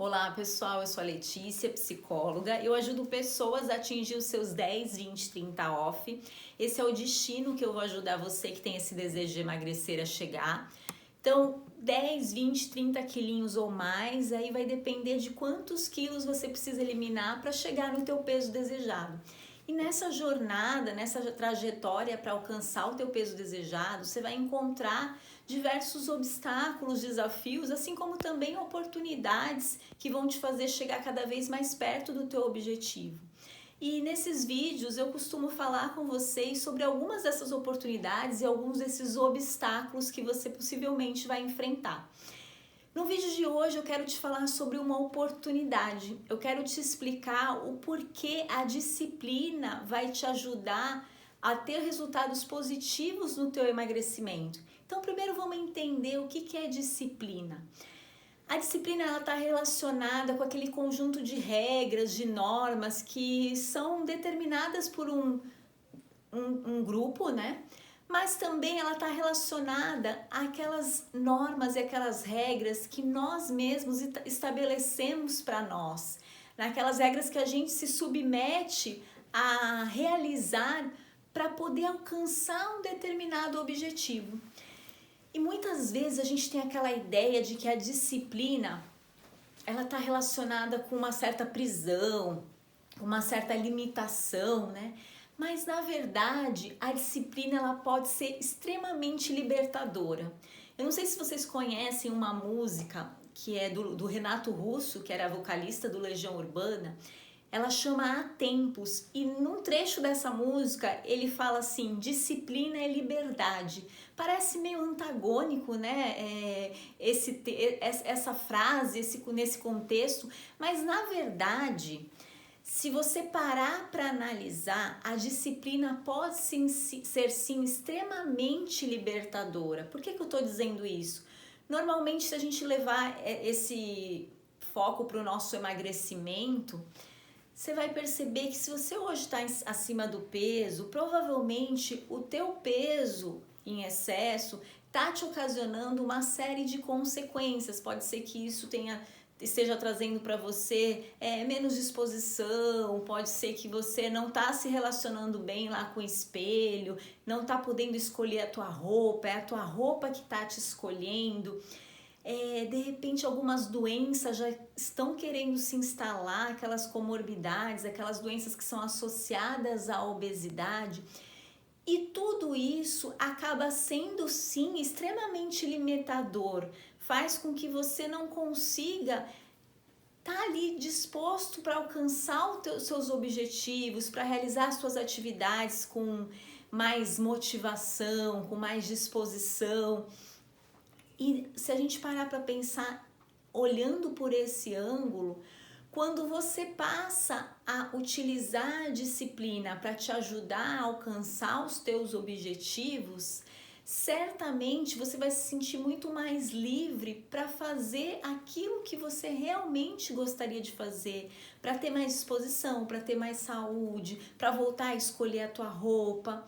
Olá pessoal, eu sou a Letícia, psicóloga. Eu ajudo pessoas a atingir os seus 10, 20, 30 off. Esse é o destino que eu vou ajudar você que tem esse desejo de emagrecer a chegar. Então, 10, 20, 30 quilinhos ou mais, aí vai depender de quantos quilos você precisa eliminar para chegar no teu peso desejado. E nessa jornada, nessa trajetória para alcançar o teu peso desejado, você vai encontrar diversos obstáculos, desafios, assim como também oportunidades que vão te fazer chegar cada vez mais perto do teu objetivo. E nesses vídeos eu costumo falar com vocês sobre algumas dessas oportunidades e alguns desses obstáculos que você possivelmente vai enfrentar. No vídeo de hoje eu quero te falar sobre uma oportunidade. Eu quero te explicar o porquê a disciplina vai te ajudar a ter resultados positivos no teu emagrecimento. Então, primeiro vamos entender o que é disciplina. A disciplina está relacionada com aquele conjunto de regras, de normas que são determinadas por um grupo, né? Mas também ela está relacionada àquelas normas e aquelas regras que nós mesmos estabelecemos para nós, naquelas regras que a gente se submete a realizar para poder alcançar um determinado objetivo. E muitas vezes a gente tem aquela ideia de que a disciplina ela está relacionada com uma certa prisão, uma certa limitação, né? Mas na verdade a disciplina ela pode ser extremamente libertadora. Eu não sei se vocês conhecem uma música que é do Renato Russo, que era vocalista do Legião Urbana. Ela chama Há Tempos e num trecho dessa música ele fala assim: disciplina é liberdade. Parece meio antagônico, né? Essa frase nesse contexto, mas na verdade, se você parar para analisar, a disciplina pode sim, ser sim extremamente libertadora. Por que eu estou dizendo isso? Normalmente, se a gente levar esse foco para o nosso emagrecimento, você vai perceber que se você hoje está acima do peso, provavelmente o teu peso em excesso está te ocasionando uma série de consequências. Pode ser que isso esteja trazendo para você menos disposição, pode ser que você não está se relacionando bem lá com o espelho, não está podendo escolher a tua roupa, é a tua roupa que está te escolhendo. De repente algumas doenças já estão querendo se instalar, aquelas comorbidades, aquelas doenças que são associadas à obesidade, e tudo isso acaba sendo sim extremamente limitador, faz com que você não consiga estar ali disposto para alcançar os seus objetivos, para realizar suas atividades com mais motivação, com mais disposição. E se a gente parar para pensar, olhando por esse ângulo, quando você passa a utilizar a disciplina para te ajudar a alcançar os teus objetivos, certamente você vai se sentir muito mais livre para fazer aquilo que você realmente gostaria de fazer, para ter mais disposição, para ter mais saúde, para voltar a escolher a tua roupa.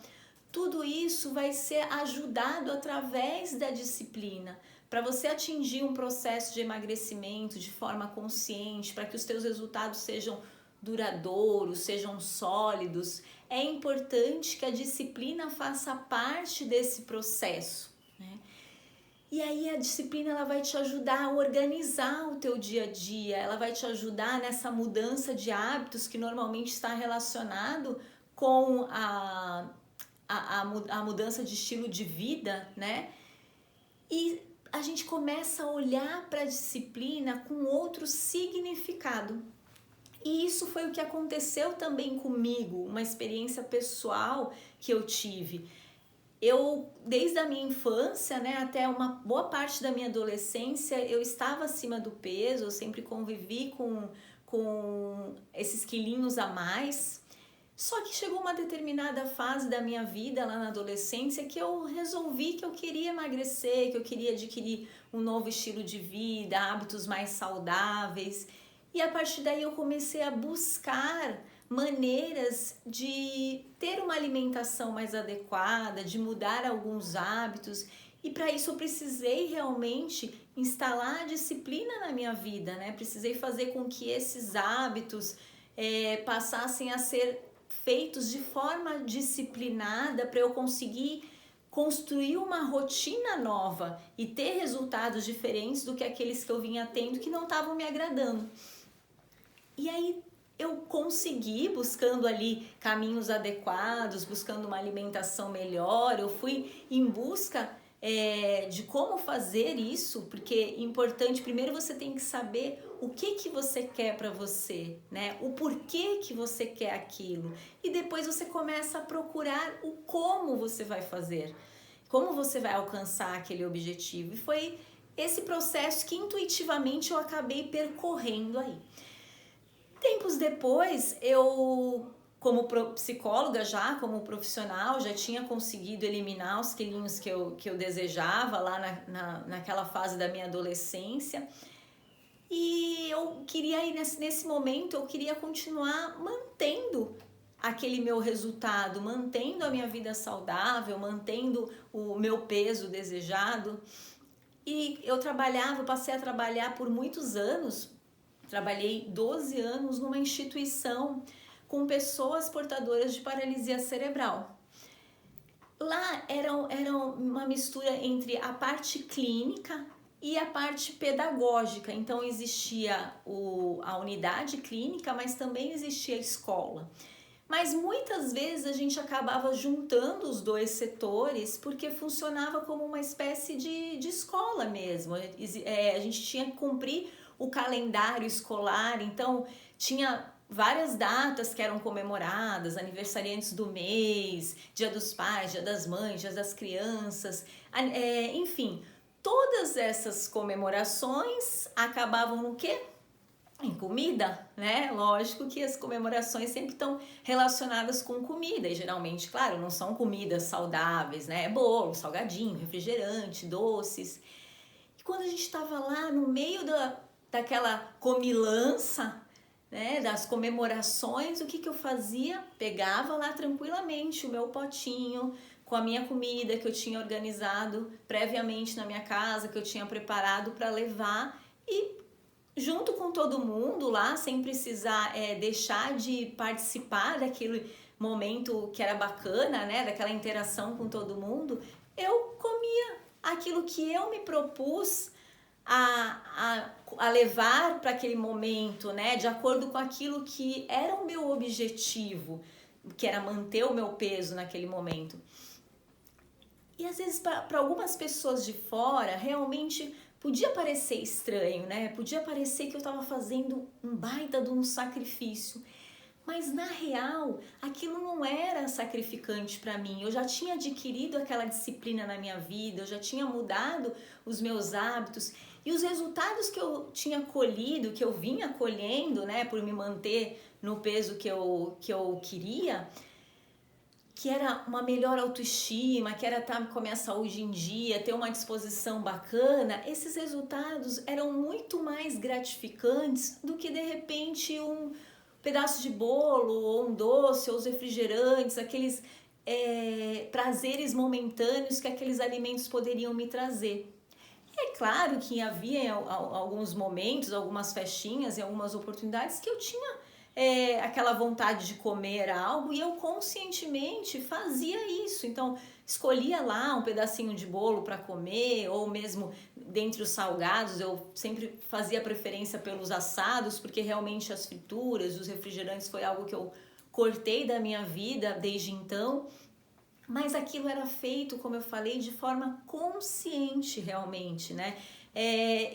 Tudo isso vai ser ajudado através da disciplina. Para você atingir um processo de emagrecimento de forma consciente, para que os teus resultados sejam duradouros, sejam sólidos, é importante que a disciplina faça parte desse processo, né? E aí a disciplina ela vai te ajudar a organizar o teu dia a dia, ela vai te ajudar nessa mudança de hábitos que normalmente está relacionado com a mudança de estilo de vida, né? E a gente começa a olhar para a disciplina com outro significado. E isso foi o que aconteceu também comigo, uma experiência pessoal que eu tive. Eu, desde a minha infância, né, até uma boa parte da minha adolescência, eu estava acima do peso, eu sempre convivi com esses quilinhos a mais. Só que chegou uma determinada fase da minha vida lá na adolescência que eu resolvi que eu queria emagrecer, que eu queria adquirir um novo estilo de vida, hábitos mais saudáveis. E a partir daí eu comecei a buscar maneiras de ter uma alimentação mais adequada, de mudar alguns hábitos. E para isso eu precisei realmente instalar disciplina na minha vida, né? Precisei fazer com que esses hábitos passassem a ser feitos de forma disciplinada para eu conseguir construir uma rotina nova e ter resultados diferentes do que aqueles que eu vinha tendo que não estavam me agradando. E aí eu consegui, buscando ali caminhos adequados, buscando uma alimentação melhor, eu fui em busca de como fazer isso, porque é importante, primeiro você tem que saber o que você quer para você, né? O porquê que você quer aquilo. E depois você começa a procurar o como você vai fazer, como você vai alcançar aquele objetivo. E foi esse processo que intuitivamente eu acabei percorrendo aí. Tempos depois, eu, como psicóloga já, como profissional, já tinha conseguido eliminar os quilinhos que eu desejava lá naquela fase da minha adolescência. E eu queria ir nesse momento, eu queria continuar mantendo aquele meu resultado, mantendo a minha vida saudável, mantendo o meu peso desejado. E eu passei a trabalhar por muitos anos, trabalhei 12 anos numa instituição com pessoas portadoras de paralisia cerebral. Lá era uma mistura entre a parte clínica e a parte pedagógica. Então existia a unidade clínica, mas também existia a escola. Mas muitas vezes a gente acabava juntando os dois setores porque funcionava como uma espécie de escola mesmo. A gente tinha que cumprir o calendário escolar, então tinha várias datas que eram comemoradas, aniversariantes do mês, Dia dos Pais, Dia das Mães, Dia das Crianças, enfim, todas essas comemorações acabavam no quê? Em comida, né? Lógico que as comemorações sempre estão relacionadas com comida e geralmente, claro, não são comidas saudáveis, né? Bolo, salgadinho, refrigerante, doces. E quando a gente estava lá no meio daquela comilança, né, das comemorações, o que eu fazia? Pegava lá tranquilamente o meu potinho com a minha comida que eu tinha organizado previamente na minha casa, que eu tinha preparado para levar e junto com todo mundo lá, sem precisar deixar de participar daquele momento que era bacana, né, daquela interação com todo mundo, eu comia aquilo que eu me propus a levar para aquele momento, né, de acordo com aquilo que era o meu objetivo, que era manter o meu peso naquele momento. E às vezes para algumas pessoas de fora, realmente podia parecer estranho, né? Podia parecer que eu estava fazendo um baita de um sacrifício. Mas na real, aquilo não era sacrificante para mim. Eu já tinha adquirido aquela disciplina na minha vida, eu já tinha mudado os meus hábitos e os resultados que eu tinha colhido, que eu vinha colhendo, né, por me manter no peso que eu queria, que era uma melhor autoestima, que era estar com a minha saúde em dia, ter uma disposição bacana, esses resultados eram muito mais gratificantes do que de repente um pedaço de bolo, ou um doce, ou os refrigerantes, aqueles prazeres momentâneos que aqueles alimentos poderiam me trazer. E é claro que havia alguns momentos, algumas festinhas e algumas oportunidades que eu tinha aquela vontade de comer algo e eu conscientemente fazia isso. Então escolhia lá um pedacinho de bolo para comer, ou mesmo dentre os salgados eu sempre fazia preferência pelos assados, porque realmente as frituras, os refrigerantes foi algo que eu cortei da minha vida desde então. Mas aquilo era feito, como eu falei, de forma consciente realmente, né?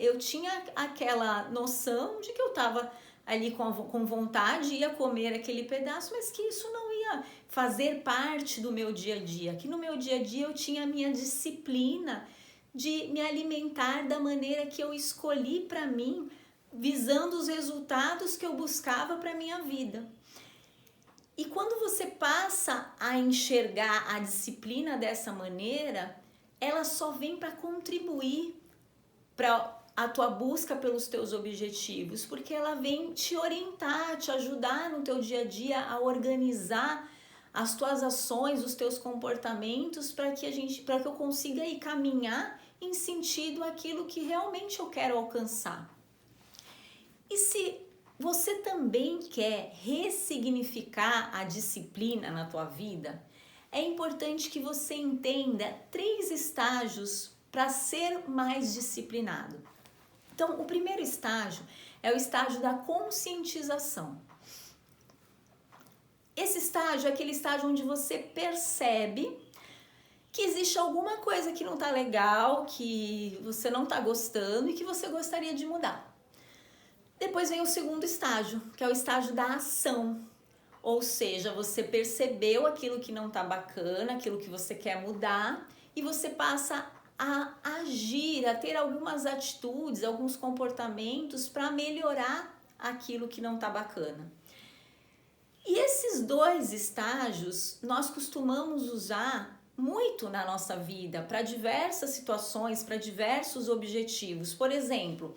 Eu tinha aquela noção de que eu estava ali com vontade, ia comer aquele pedaço, mas que isso não ia fazer parte do meu dia a dia. Que no meu dia a dia eu tinha a minha disciplina de me alimentar da maneira que eu escolhi para mim, visando os resultados que eu buscava para minha vida. E quando você passa a enxergar a disciplina dessa maneira, ela só vem para contribuir para a tua busca pelos teus objetivos, porque ela vem te orientar, te ajudar no teu dia a dia a organizar as tuas ações, os teus comportamentos para que eu consiga ir caminhar em sentido àquilo que realmente eu quero alcançar. E se você também quer ressignificar a disciplina na tua vida, é importante que você entenda 3 estágios para ser mais disciplinado. Então, o primeiro estágio é o estágio da conscientização. Esse estágio é aquele estágio onde você percebe que existe alguma coisa que não está legal, que você não está gostando e que você gostaria de mudar. Depois vem o segundo estágio, que é o estágio da ação. Ou seja, você percebeu aquilo que não está bacana, aquilo que você quer mudar, e você passa a agir, a ter algumas atitudes, alguns comportamentos para melhorar aquilo que não está bacana. E esses 2 estágios nós costumamos usar muito na nossa vida para diversas situações, para diversos objetivos. Por exemplo,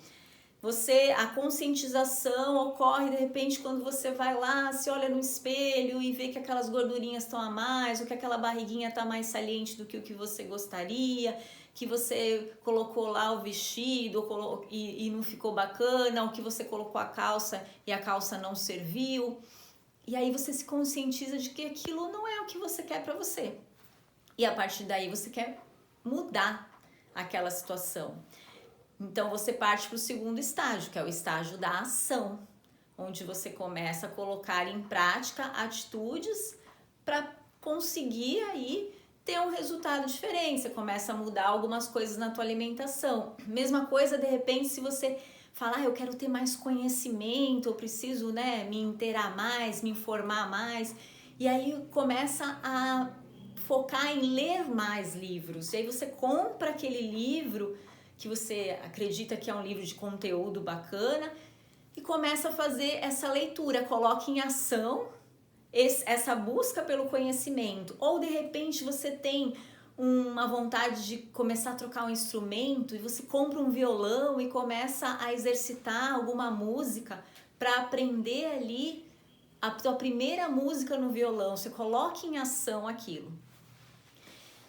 a conscientização ocorre de repente quando você vai lá, se olha no espelho e vê que aquelas gordurinhas estão a mais, ou que aquela barriguinha está mais saliente do que o que você gostaria, que você colocou lá o vestido e não ficou bacana, ou que você colocou a calça e a calça não serviu. E aí você se conscientiza de que aquilo não é o que você quer para você. E a partir daí você quer mudar aquela situação. Então você parte para o segundo estágio, que é o estágio da ação, onde você começa a colocar em prática atitudes para conseguir aí ter um resultado diferente. Você começa a mudar algumas coisas na tua alimentação. Mesma coisa, de repente, se você falar, eu quero ter mais conhecimento, eu preciso, me inteirar mais, me informar mais. E aí começa a focar em ler mais livros. E aí você compra aquele livro que você acredita que é um livro de conteúdo bacana e começa a fazer essa leitura, coloca em ação essa busca pelo conhecimento. Ou de repente você tem uma vontade de começar a trocar um instrumento e você compra um violão e começa a exercitar alguma música para aprender ali a tua primeira música no violão, você coloca em ação aquilo.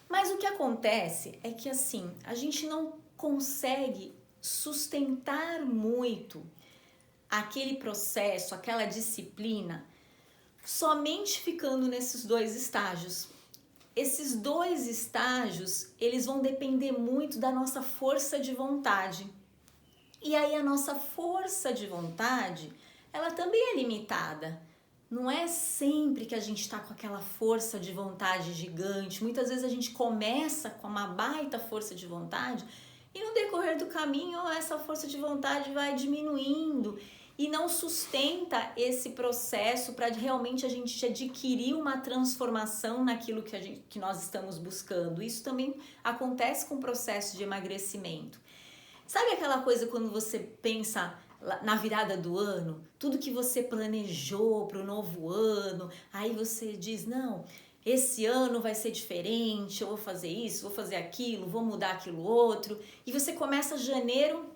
Mas o que acontece é que assim, a gente não consegue sustentar muito aquele processo, aquela disciplina, somente ficando nesses 2 estágios. Esses 2 estágios, eles vão depender muito da nossa força de vontade. E aí a nossa força de vontade, ela também é limitada. Não é sempre que a gente está com aquela força de vontade gigante. Muitas vezes a gente começa com uma baita força de vontade e no decorrer do caminho essa força de vontade vai diminuindo e não sustenta esse processo para realmente a gente adquirir uma transformação naquilo que nós estamos buscando. Isso também acontece com o processo de emagrecimento. Sabe aquela coisa quando você pensa na virada do ano, tudo que você planejou para o novo ano, aí você diz, não, esse ano vai ser diferente, eu vou fazer isso, vou fazer aquilo, vou mudar aquilo outro, e você começa janeiro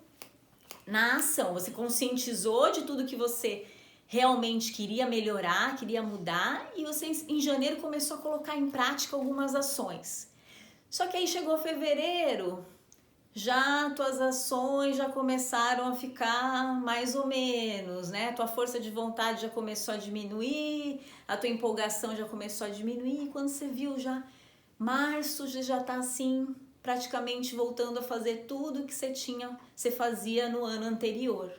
na ação, você conscientizou de tudo que você realmente queria melhorar, queria mudar, e você em janeiro começou a colocar em prática algumas ações. Só que aí chegou fevereiro, já tuas ações já começaram a ficar mais ou menos, né? Tua força de vontade já começou a diminuir, a tua empolgação já começou a diminuir, e quando você viu já março já tá assim, praticamente voltando a fazer tudo que você fazia no ano anterior.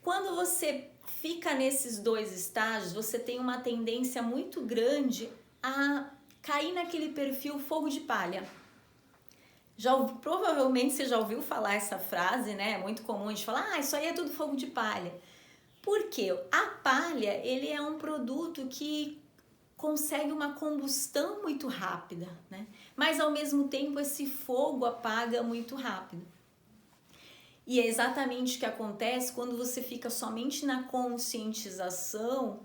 Quando você fica nesses 2 estágios, você tem uma tendência muito grande a cair naquele perfil fogo de palha. Provavelmente você já ouviu falar essa frase, né? É muito comum a gente falar, isso aí é tudo fogo de palha. Por quê? A palha, ele é um produto que consegue uma combustão muito rápida, né? Mas ao mesmo tempo esse fogo apaga muito rápido. E é exatamente o que acontece quando você fica somente na conscientização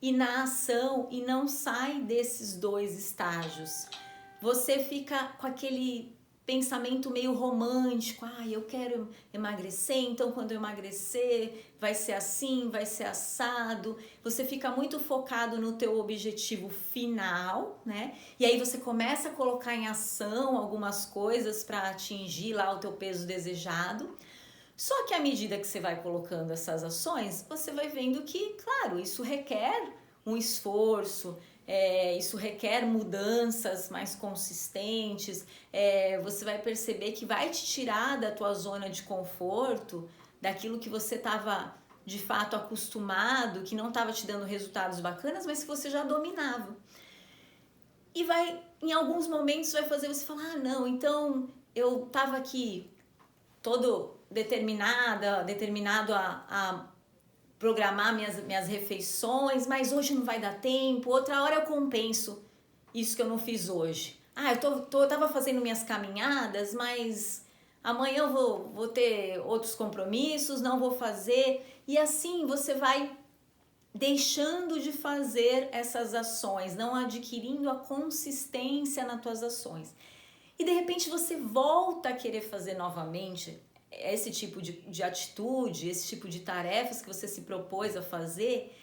e na ação e não sai desses 2 estágios. Você fica com aquele pensamento meio romântico, eu quero emagrecer, então quando eu emagrecer vai ser assim, vai ser assado. Você fica muito focado no teu objetivo final, né? E aí você começa a colocar em ação algumas coisas para atingir lá o teu peso desejado. Só que à medida que você vai colocando essas ações, você vai vendo que, claro, isso requer um esforço, isso requer mudanças mais consistentes, você vai perceber que vai te tirar da tua zona de conforto, daquilo que você estava de fato acostumado, que não estava te dando resultados bacanas, mas que você já dominava. E em alguns momentos vai fazer você falar, não, então eu estava aqui todo determinado a programar minhas refeições, mas hoje não vai dar tempo, outra hora eu compenso isso que eu não fiz hoje. Eu tava fazendo minhas caminhadas, mas amanhã eu vou ter outros compromissos, não vou fazer. E assim você vai deixando de fazer essas ações, não adquirindo a consistência nas tuas ações. E de repente você volta a querer fazer novamente esse tipo de atitude, esse tipo de tarefas que você se propôs a fazer,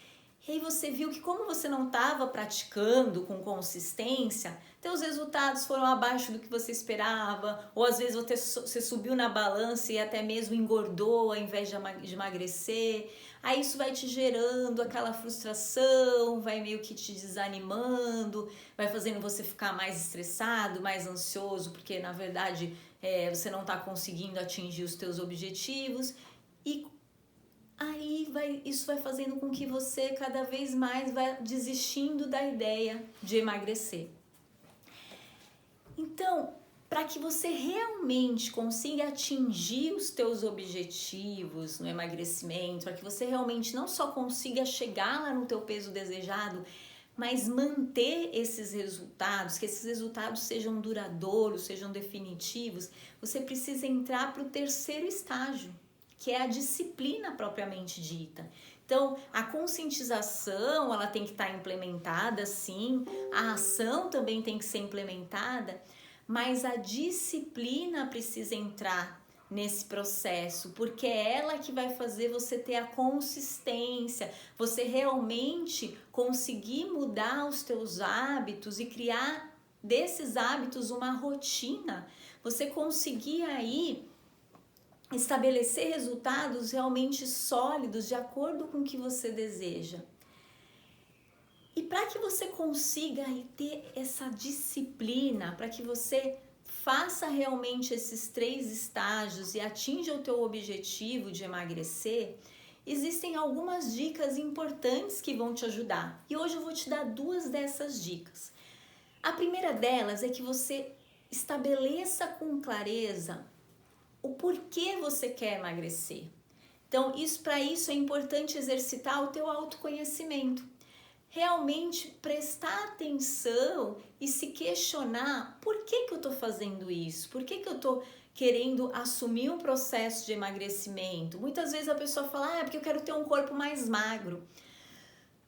e aí você viu que como você não estava praticando com consistência, teus resultados foram abaixo do que você esperava, ou às vezes você subiu na balança e até mesmo engordou ao invés de emagrecer. Aí isso vai te gerando aquela frustração, vai meio que te desanimando, vai fazendo você ficar mais estressado, mais ansioso, porque na verdade você não está conseguindo atingir os teus objetivos. E aí isso vai fazendo com que você cada vez mais vá desistindo da ideia de emagrecer. Então, para que você realmente consiga atingir os teus objetivos no emagrecimento, para que você realmente não só consiga chegar lá no teu peso desejado, mas manter esses resultados, que esses resultados sejam duradouros, sejam definitivos, você precisa entrar para o terceiro estágio, que é a disciplina propriamente dita. Então, a conscientização, ela tem que estar implementada, sim, a ação também tem que ser implementada, mas a disciplina precisa entrar nesse processo, porque é ela que vai fazer você ter a consistência, você realmente conseguir mudar os teus hábitos e criar desses hábitos uma rotina, você conseguir aí estabelecer resultados realmente sólidos de acordo com o que você deseja. E para que você consiga aí ter essa disciplina, para que você faça realmente esses 3 estágios e atinja o teu objetivo de emagrecer, existem algumas dicas importantes que vão te ajudar. E hoje eu vou te dar 2 dessas dicas. A primeira delas é que você estabeleça com clareza o porquê você quer emagrecer. Então, para isso é importante exercitar o teu autoconhecimento. Realmente prestar atenção e se questionar por que eu estou fazendo isso, por que eu estou querendo assumir um processo de emagrecimento. Muitas vezes a pessoa fala, porque eu quero ter um corpo mais magro.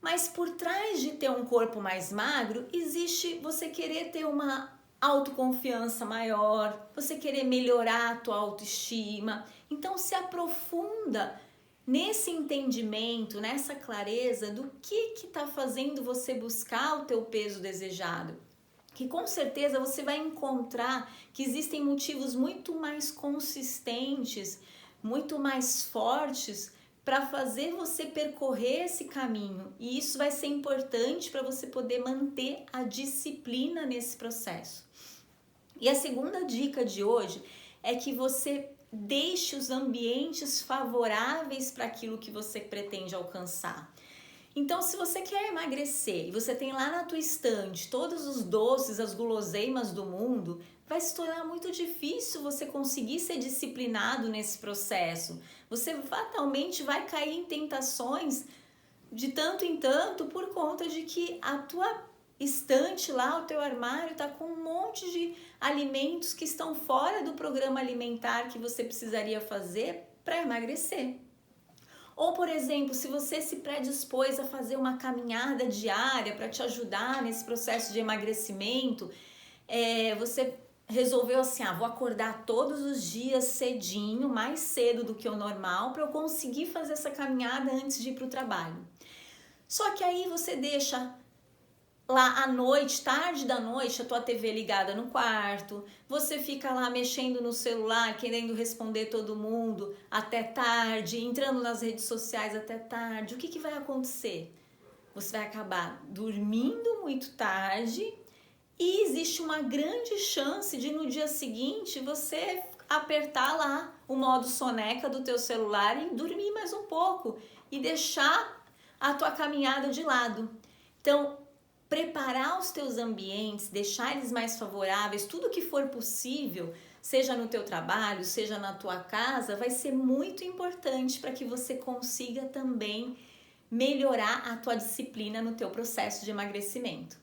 Mas por trás de ter um corpo mais magro, existe você querer ter uma autoconfiança maior, você querer melhorar a tua autoestima. Então se aprofunda nesse entendimento, nessa clareza do que está fazendo você buscar o teu peso desejado. Que com certeza você vai encontrar que existem motivos muito mais consistentes, muito mais fortes para fazer você percorrer esse caminho. E isso vai ser importante para você poder manter a disciplina nesse processo. E a segunda dica de hoje é que você deixe os ambientes favoráveis para aquilo que você pretende alcançar. Então, se você quer emagrecer e você tem lá na tua estante todos os doces, as guloseimas do mundo, vai se tornar muito difícil você conseguir ser disciplinado nesse processo. Você fatalmente vai cair em tentações de tanto em tanto por conta de que a tua estante lá, o teu armário está com um monte de alimentos que estão fora do programa alimentar que você precisaria fazer para emagrecer. Ou, por exemplo, se você se predispôs a fazer uma caminhada diária para te ajudar nesse processo de emagrecimento, você resolveu assim, vou acordar todos os dias cedinho, mais cedo do que o normal, para eu conseguir fazer essa caminhada antes de ir para o trabalho. Só que aí você deixa lá à noite, tarde da noite, a tua TV ligada no quarto, você fica lá mexendo no celular, querendo responder todo mundo até tarde, entrando nas redes sociais até tarde. O que vai acontecer? Você vai acabar dormindo muito tarde e existe uma grande chance de no dia seguinte você apertar lá o modo soneca do teu celular e dormir mais um pouco e deixar a tua caminhada de lado. Então, preparar os teus ambientes, deixar eles mais favoráveis, tudo que for possível, seja no teu trabalho, seja na tua casa, vai ser muito importante para que você consiga também melhorar a tua disciplina no teu processo de emagrecimento.